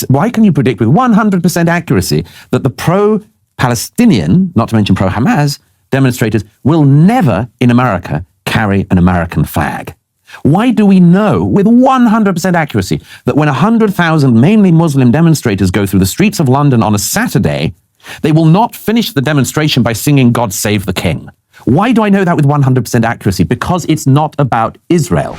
Why can you predict with 100% accuracy that the pro-Palestinian, not to mention pro-Hamas, demonstrators will never in America carry an American flag? Why do we know with 100% accuracy that when 100,000 mainly Muslim demonstrators go through the streets of London on a Saturday, they will not finish the demonstration by singing God Save the King? Why do I know that with 100% accuracy? Because it's not about Israel.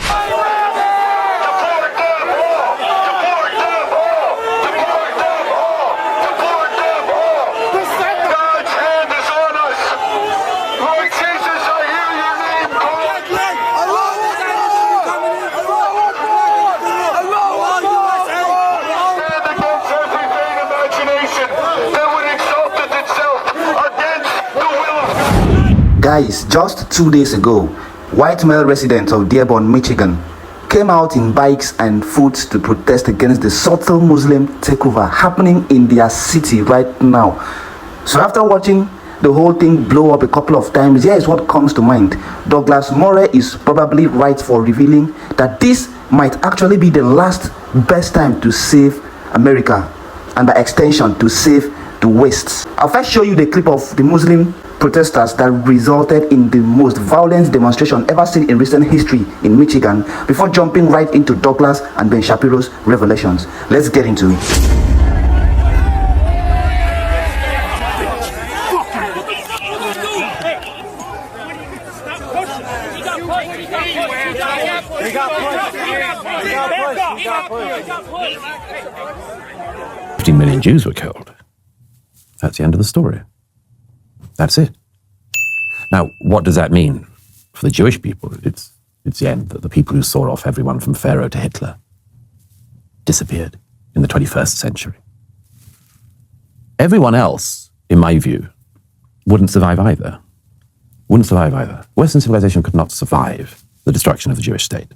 Guys, just 2 days ago, white male residents of Dearborn, Michigan came out in bikes and foot to protest against the subtle Muslim takeover happening in their city right now. So after watching the whole thing blow up a couple of times, here is what comes to mind. Douglas Murray is probably right for revealing that this might actually be the last best time to save America, and by extension to save the West. I'll first show you the clip of the Muslim protesters that resulted in the most violent demonstration ever seen in recent history in Michigan before jumping right into Douglas and Ben Shapiro's revelations. Let's get into it. $15 million Jews were killed. That's the end of the story. That's it. Now, what does that mean for the Jewish people? It's the end. The people who saw off everyone from Pharaoh to Hitler disappeared in the 21st century. Everyone else, in my view, wouldn't survive either. Western civilization could not survive the destruction of the Jewish state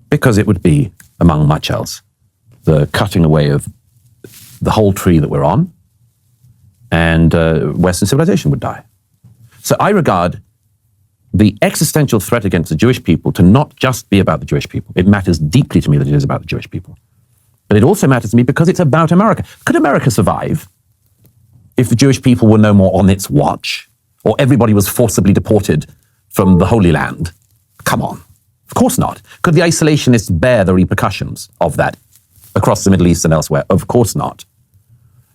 because it would be, among much else, the cutting away of the whole tree that we're on, and Western civilization would die. So I regard the existential threat against the Jewish people to not just be about the Jewish people. It matters deeply to me that it is about the Jewish people. But it also matters to me because it's about America. Could America survive if the Jewish people were no more on its watch, or everybody was forcibly deported from the Holy Land? Come on. Of course not. Could the isolationists bear the repercussions of that across the Middle East and elsewhere? Of course not.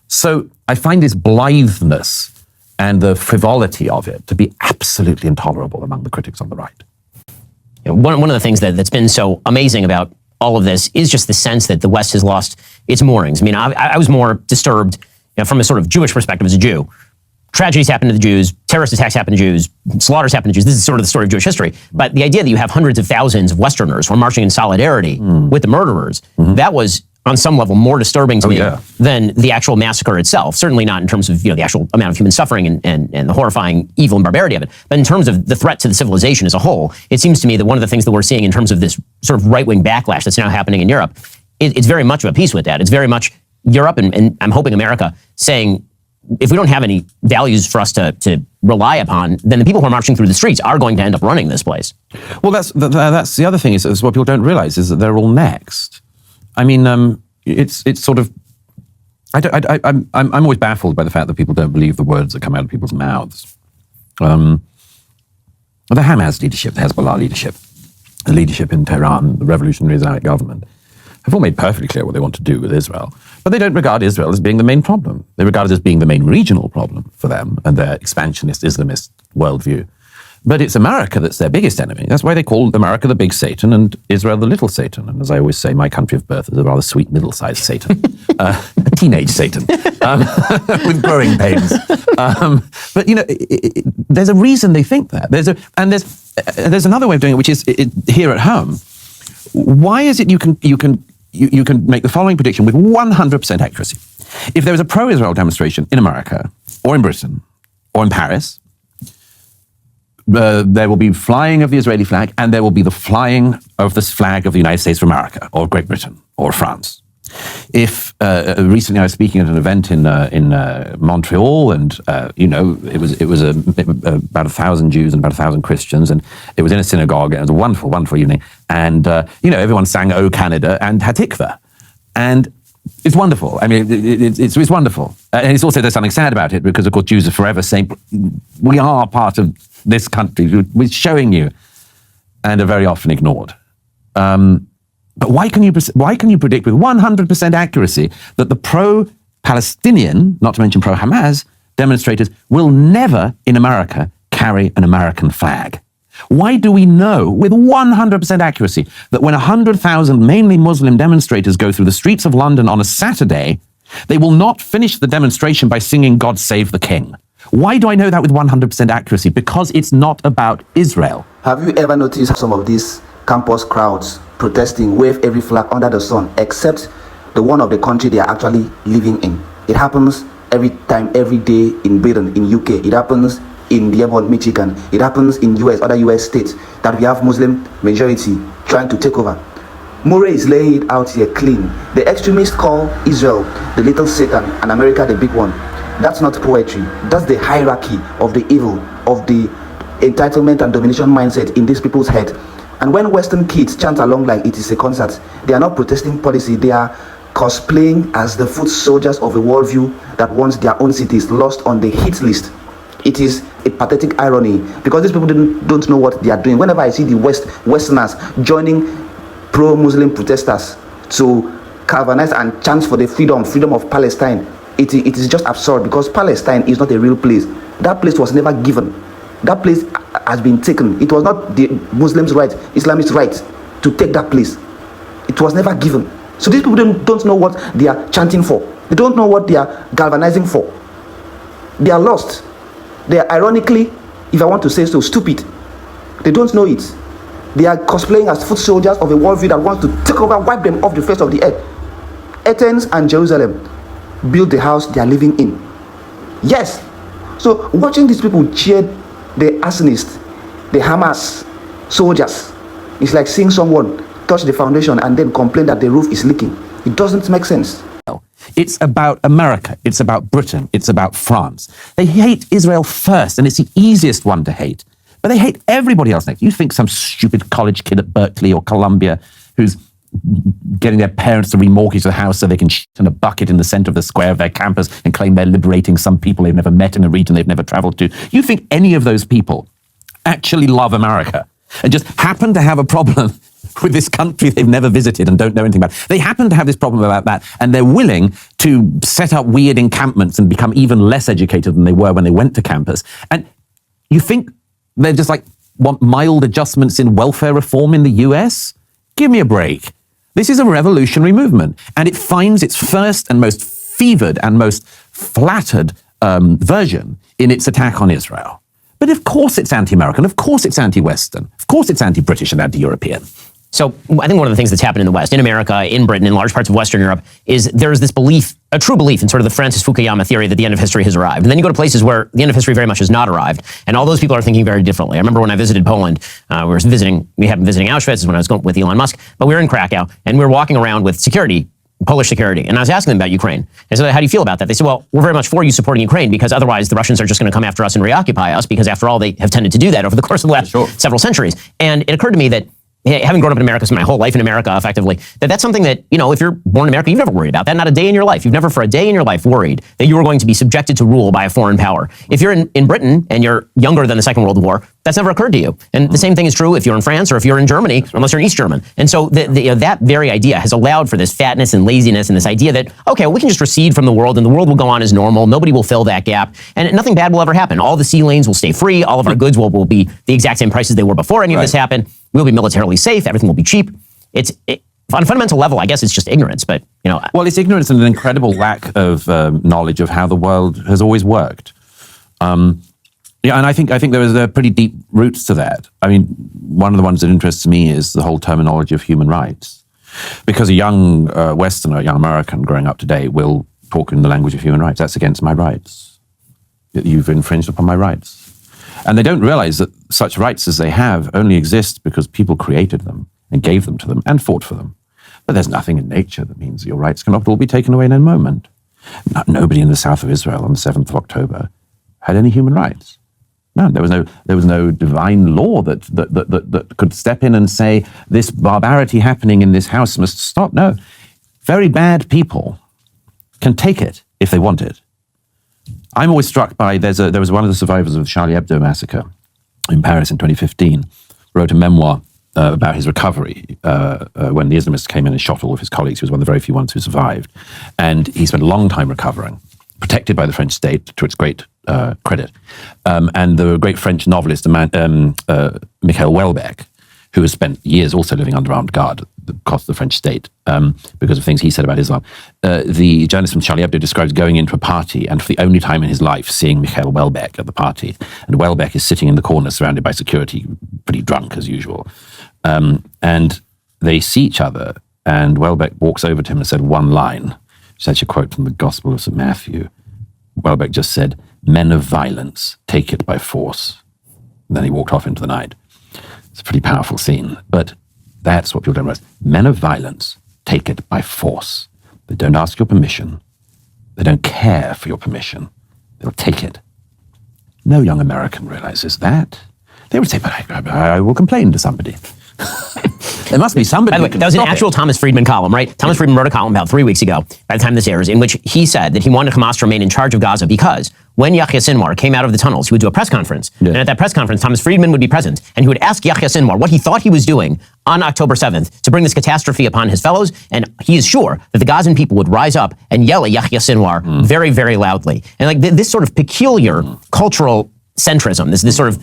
So I find this blitheness and the frivolity of it to be absolutely intolerable among the critics on the right. You know, one of the things that's been so amazing about all of this is just the sense that the West has lost its moorings. I mean, I was more disturbed, you know, from a sort of Jewish perspective as a Jew. Tragedies happen to the Jews, terrorist attacks happen to Jews, slaughters happen to Jews. This is sort of the story of Jewish history. But the idea that you have hundreds of thousands of Westerners who are marching in solidarity with the murderers, that was on some level more disturbing to me than the actual massacre itself. Certainly not in terms of, you know, the actual amount of human suffering and the horrifying evil and barbarity of it, but in terms of the threat to the civilization as a whole. It seems to me that one of the things that we're seeing in terms of this sort of right-wing backlash that's now happening in Europe, it's very much of a piece with that. It's very much Europe and I'm hoping America saying, if we don't have any values for us to rely upon, then the people who are marching through the streets are going to end up running this place. Well, that's the other thing is what people don't realize is that they're all next. I mean, it's sort of. I'm always baffled by the fact that people don't believe the words that come out of people's mouths. The Hamas leadership, the Hezbollah leadership, the leadership in Tehran, the revolutionary Islamic government, have all made perfectly clear what they want to do with Israel. But they don't regard Israel as being the main problem. They regard it as being the main regional problem for them and their expansionist Islamist worldview. But it's America that's their biggest enemy. That's why they call America the big Satan and Israel the little Satan. And as I always say, my country of birth is a rather sweet middle-sized Satan, a teenage Satan with growing pains. But you know, there's a reason they think that. There's another way of doing it, which is here at home. Why is it you can make the following prediction with 100% accuracy? If there was a pro-Israel demonstration in America or in Britain or in Paris, there will be flying of the Israeli flag and there will be the flying of this flag of the United States of America or Great Britain or France. If recently I was speaking at an event in Montreal, and you know, it was about 1,000 Jews and about 1,000 Christians, and it was in a synagogue, and it was a wonderful, wonderful evening. And you know, everyone sang "O Canada" and "Hatikva," and It's wonderful. I mean, it's wonderful. And it's also, there's something sad about it because, of course, Jews are forever saying, we are part of this country. We're showing you. And are very often ignored. But why can you predict with 100% accuracy that the pro-Palestinian, not to mention pro-Hamas, demonstrators will never in America carry an American flag? Why do we know with 100% accuracy that when 100,000 mainly Muslim demonstrators go through the streets of London on a Saturday, they will not finish the demonstration by singing God Save the King? Why do I know that with 100% accuracy? Because it's not about Israel. Have you ever noticed some of these campus crowds protesting wave every flag under the sun except the one of the country they are actually living in? It happens every time, every day in Britain, in UK. It happens in Dearborn, Michigan. It happens in US, other US states that we have Muslim majority trying to take over. Murray is laying it out here clean. The extremists call Israel the little Satan and America the big one. That's not poetry. That's the hierarchy of the evil, of the entitlement and domination mindset in these people's head. And when Western kids chant along like it is a concert, they are not protesting policy. They are cosplaying as the foot soldiers of a worldview that wants their own cities lost on the hit list. It is a pathetic irony because these people don't know what they are doing. Whenever I see the Westerners joining pro-Muslim protesters to galvanize and chant for the freedom of Palestine, it is just absurd because Palestine is not a real place. That place was never given. That place has been taken. It was not the Muslims' right, Islamists' right to take that place. It was never given. So these people don't know what they are chanting for. They don't know what they are galvanizing for. They are lost. They are, ironically, if I want to say so, stupid. They don't know it. They are cosplaying as foot soldiers of a worldview that wants to take over, wipe them off the face of the earth. Athens and Jerusalem build the house they are living in. Yes. So watching these people cheer the arsonists, the Hamas soldiers, it's like seeing someone touch the foundation and then complain that the roof is leaking. It doesn't make sense. It's about America. It's about Britain. It's about France. They hate Israel first, and it's the easiest one to hate. But they hate everybody else next. You think some stupid college kid at Berkeley or Columbia who's getting their parents to remortgage the house so they can shit in a bucket in the center of the square of their campus and claim they're liberating some people they've never met in a region they've never traveled to. You think any of those people actually love America and just happen to have a problem with this country they've never visited and don't know anything about? They happen to have this problem about that, and they're willing to set up weird encampments and become even less educated than they were when they went to campus. And you think they're just like want mild adjustments in welfare reform in the US? Give me a break. This is a revolutionary movement, and it finds its first and most fevered and most flattered version in its attack on Israel. But of course it's anti-American, of course it's anti-Western, of course it's anti-British and anti-European. So I think one of the things that's happened in the West, in America, in Britain, in large parts of Western Europe, is there's this belief, a true belief in sort of the Francis Fukuyama theory that the end of history has arrived. And then you go to places where the end of history very much has not arrived. And all those people are thinking very differently. I remember when I visited Poland, we happened visiting Auschwitz when I was going with Elon Musk, but we were in Krakow and we were walking around with security, Polish security. And I was asking them about Ukraine. I said, how do you feel about that? They said, well, we're very much for you supporting Ukraine because otherwise the Russians are just going to come after us and reoccupy us because after all, they have tended to do that over the course of the last several centuries. And it occurred to me that having grown up in America, spent my whole life in America, effectively, that's something that, if you're born in America, you've never worried about that. Not a day in your life. You've never for a day in your life worried that you were going to be subjected to rule by a foreign power. If you're in Britain and you're younger than the Second World War, that's never occurred to you. And the same thing is true if you're in France or if you're in Germany, unless you're in East German. And so that very idea has allowed for this fatness and laziness and this idea that, okay, we can just recede from the world and the world will go on as normal. Nobody will fill that gap and nothing bad will ever happen. All the sea lanes will stay free. All of our goods will be the exact same prices they were before any of this happened. We'll be militarily safe. Everything will be cheap. On a fundamental level, I guess it's just ignorance, but, Well, it's ignorance and an incredible lack of knowledge of how the world has always worked. And I think there is pretty deep roots to that. I mean, one of the ones that interests me is the whole terminology of human rights. Because a young Westerner, a young American growing up today will talk in the language of human rights. That's against my rights. You've infringed upon my rights. And they don't realize that such rights as they have only exist because people created them and gave them to them and fought for them. But there's nothing in nature that means your rights cannot all be taken away in a moment. Nobody in the south of Israel on the 7th of October had any human rights. No, there was no divine law that could step in and say this barbarity happening in this house must stop. No, very bad people can take it if they want it. I'm always struck by, there was one of the survivors of the Charlie Hebdo massacre in Paris in 2015, wrote a memoir about his recovery when the Islamists came in and shot all of his colleagues. He was one of the very few ones who survived. And he spent a long time recovering, protected by the French state to its great credit. And the great French novelist, Michael Houellebecq, who has spent years also living under armed guard, the cost of the French state, because of things he said about Islam. The journalist from Charlie Hebdo describes going into a party and for the only time in his life seeing Michael Houellebecq at the party. And Houellebecq is sitting in the corner surrounded by security, pretty drunk as usual. And they see each other, and Houellebecq walks over to him and said one line, which is actually a quote from the Gospel of St. Matthew. Houellebecq just said, "Men of violence, take it by force." And then he walked off into the night. It's a pretty powerful scene, but that's what people don't realize. Men of violence take it by force. They don't ask your permission. They don't care for your permission. They'll take it. No young American realizes that. They would say, but I will complain to somebody. There must be somebody. By the way, that was an actual Thomas Friedman column, right? Thomas Friedman wrote a column about 3 weeks ago, by the time this airs, in which he said that he wanted Hamas to remain in charge of Gaza because when Yahya Sinwar came out of the tunnels, he would do a press conference. Yeah. And at that press conference, Thomas Friedman would be present, and he would ask Yahya Sinwar what he thought he was doing on October 7th to bring this catastrophe upon his fellows. And he is sure that the Gazan people would rise up and yell at Yahya Sinwar very, very loudly. And like this sort of peculiar cultural centrism, this sort of...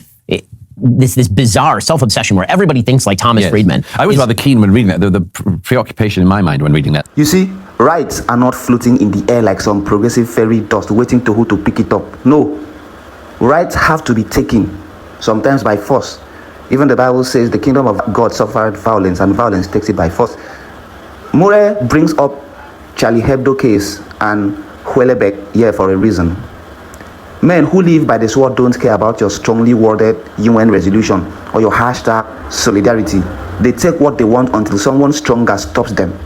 This bizarre self-obsession where everybody thinks like Thomas Friedman. I was rather keen when reading that. The preoccupation in my mind when reading that. You see, rights are not floating in the air like some progressive fairy dust waiting to who to pick it up. No. Rights have to be taken, sometimes by force. Even the Bible says the kingdom of God suffered violence, and violence takes it by force. Mure brings up Charlie Hebdo case and Houellebecq here for a reason. Men who live by the sword don't care about your strongly worded UN resolution or your hashtag solidarity. They take what they want until someone stronger stops them.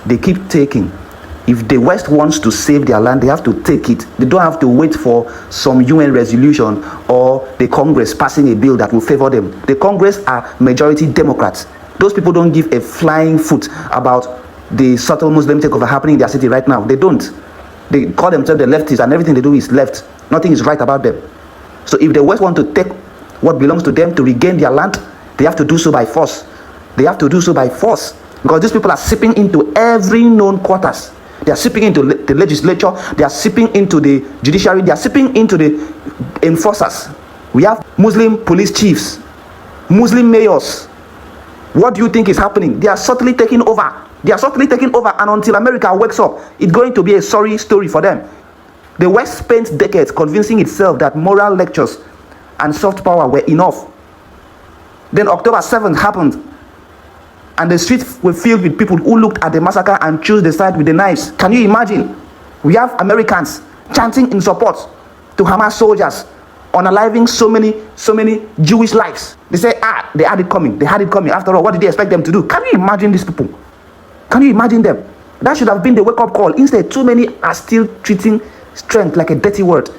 They keep taking. If the West wants to save their land, they have to take it. They don't have to wait for some UN resolution or the Congress passing a bill that will favor them. The Congress are majority Democrats. Those people don't give a flying foot about the subtle Muslim takeover happening in their city right now. They don't. They call themselves the leftists, and everything they do is left. Nothing is right about them. So if the West want to take what belongs to them to regain their land, they have to do so by force. They have to do so by force. Because these people are seeping into every known quarters. They are seeping into the legislature. They are seeping into the judiciary. They are seeping into the enforcers. We have Muslim police chiefs, Muslim mayors. What do you think is happening? They are subtly taking over. They are subtly taking over, and until America wakes up, it's going to be a sorry story for them. The West spent decades convincing itself that moral lectures and soft power were enough. Then October 7th happened, and the streets were filled with people who looked at the massacre and chose the side with the knives. Can you imagine? We have Americans chanting in support to Hamas soldiers, unaliving so many Jewish lives. They say, they had it coming. They had it coming. After all, what did they expect them to do? Can you imagine these people? Can you imagine them? That should have been the wake-up call. Instead, too many are still treating strength like a dirty word.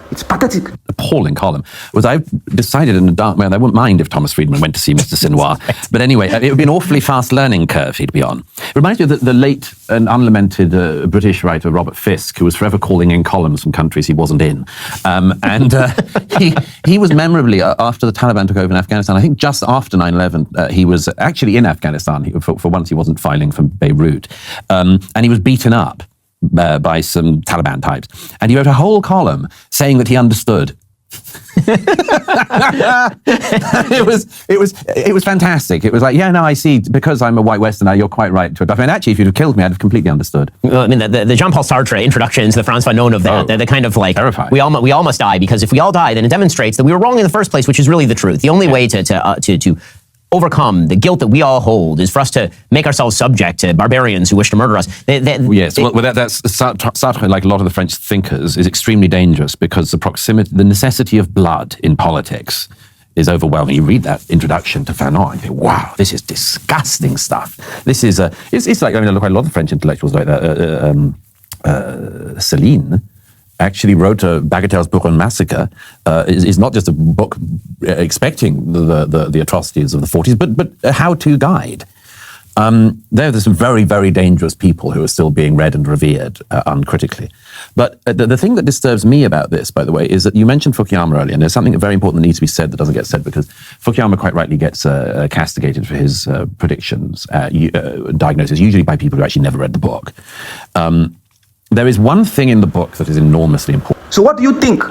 It's pathetic. Appalling column. Was I decided in the dark man, I wouldn't mind if Thomas Friedman went to see Mr. Sinwar. But anyway, it would be an awfully fast learning curve he'd be on. It reminds me of the late and unlamented British writer Robert Fisk, who was forever calling in columns from countries he wasn't in. He was memorably, after the Taliban took over in Afghanistan, I think just after 9/11, he was actually in Afghanistan. For once he wasn't filing from Beirut. And he was beaten up by some Taliban types. And he wrote a whole column saying that he understood. It was fantastic. It was like, yeah, no, I see, because I'm a white Westerner, you're quite right to it. I mean, actually, if you'd have killed me, I'd have completely understood. Well, I mean, the Jean-Paul Sartre introduction to the Franz Fanon of that, the kind of like, terrifying. we all must die, because if we all die, then it demonstrates that we were wrong in the first place, which is really the truth. The only way to overcome the guilt that we all hold is for us to make ourselves subject to barbarians who wish to murder us. Yes, that's Sartre, like a lot of the French thinkers, is extremely dangerous because the necessity of blood in politics is overwhelming. You read that introduction to Fanon and you think, wow, this is disgusting stuff. This is it's like, I mean, quite a lot of French intellectuals like that. Céline actually wrote Bagatelles pour un massacre. Is not just a book expecting the atrocities of the 40s, but a how-to guide. There's some very, very dangerous people who are still being read and revered uncritically. But the thing that disturbs me about this, by the way, is that you mentioned Fukuyama earlier, and there's something very important that needs to be said that doesn't get said, because Fukuyama quite rightly gets castigated for his predictions, diagnosis, usually by people who actually never read the book. There is one thing in the book that is enormously important. So what do you think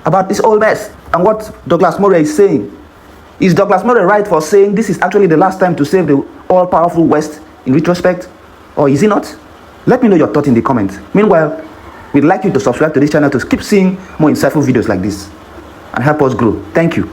about this whole mess and what Douglas Murray is saying? Is Douglas Murray right for saying this is actually the last time to save the all-powerful West in retrospect? Or is he not? Let me know your thoughts in the comments. Meanwhile, we'd like you to subscribe to this channel to keep seeing more insightful videos like this and help us grow. Thank you.